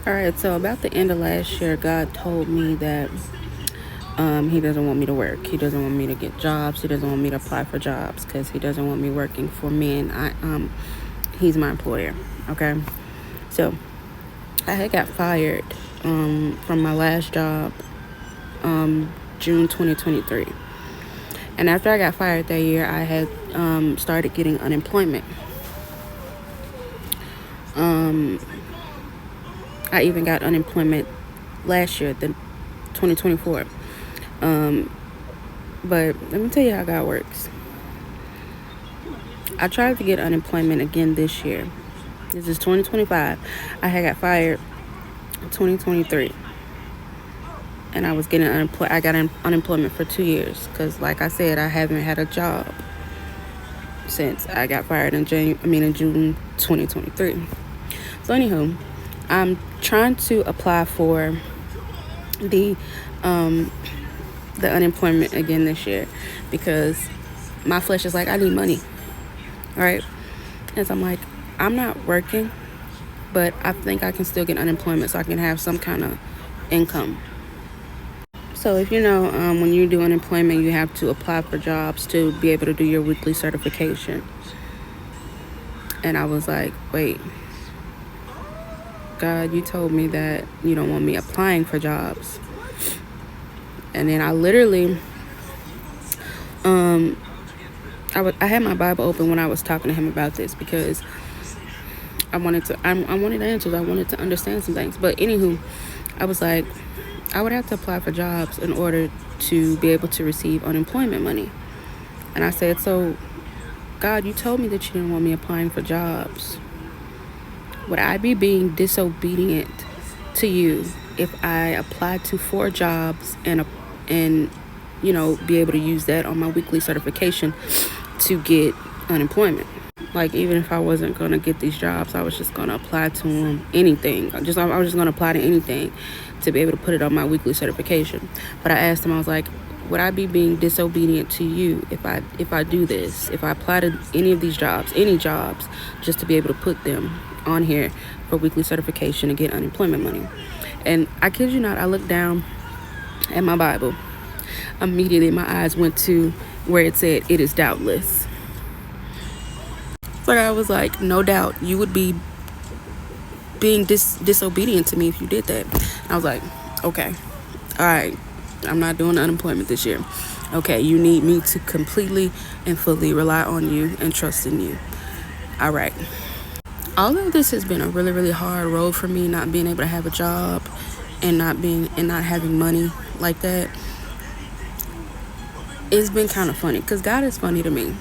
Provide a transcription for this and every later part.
All right, so about the end of last year, God told me that He doesn't want me to work. He doesn't want me to get jobs. He doesn't want me to apply for jobs because He doesn't want me working for men. He's my employer. Okay, so I had got fired from my last job June 2023, and after I got fired that year, I had started getting unemployment. I even got unemployment last year, the 2024. But let me tell you how God works. I tried to get unemployment again this year. This is 2025. I had got fired in 2023. And I was getting unemployed. I got unemployment for 2 years because, like I said, I haven't had a job since I got fired in June 2023. So, anywho, I'm trying to apply for the unemployment again this year because my flesh is like, I need money, right? And so I'm like, I'm not working, but I think I can still get unemployment so I can have some kind of income. So if you know, when you do unemployment, you have to apply for jobs to be able to do your weekly certification. And I was like, wait, God, you told me that you don't want me applying for jobs. And then I literally, I had my Bible open when I was talking to him about this because I wanted answers. I wanted to understand some things. But anywho, I was like, I would have to apply for jobs in order to be able to receive unemployment money. And I said, so God, you told me that you didn't want me applying for jobs. Would I be being disobedient to you if I applied to 4 jobs and be able to use that on my weekly certification to get unemployment? Like, even if I wasn't going to get these jobs, I was just going to apply to them, anything. I was just going to apply to anything to be able to put it on my weekly certification. But I asked him, I was like, would I be being disobedient to you if I do this, if I apply to any of these jobs, any jobs, just to be able to put them on here for weekly certification and get unemployment money? And I kid you not, I looked down at my Bible. Immediately my eyes went to where it said, it is doubtless. But I was like, no doubt, you would be being disobedient to me if you did that. I was like, okay, all right, I'm not doing unemployment this year. Okay, you need me to completely and fully rely on you and trust in you. All right. Although this has been a really, really hard road for me, not being able to have a job and not having money like that, it's been kind of funny because God is funny to me.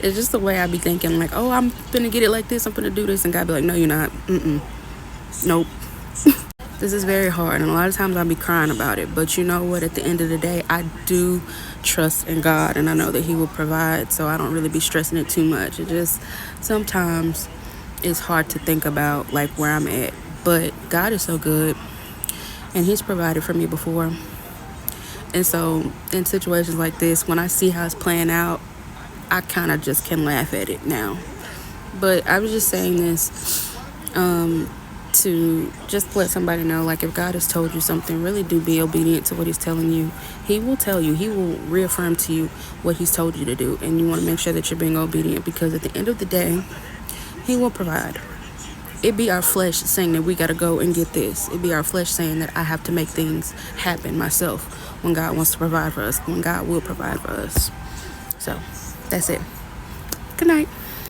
It's just the way I be thinking, like, oh, I'm gonna get it like this, I'm gonna do this, and God be like, no, you're not. Nope. This is very hard, and a lot of times I'll be crying about it, but you know what, at the end of the day, I do trust in God, and I know that He will provide, so I don't really be stressing it too much. It just, sometimes it's hard to think about, like, where I'm at, but God is so good, and He's provided for me before. And so in situations like this, when I see how it's playing out, I kind of just can laugh at it now. But I was just saying this to just let somebody know, like, if God has told you something, really do be obedient to what He's telling you. He will tell you, He will reaffirm to you what He's told you to do, and you want to make sure that you're being obedient, because at the end of the day, He will provide. It be our flesh saying that we got to go and get this. It be our flesh saying that I have to make things happen myself, when God wants to provide for us, when God will provide for us. So that's it. Good night.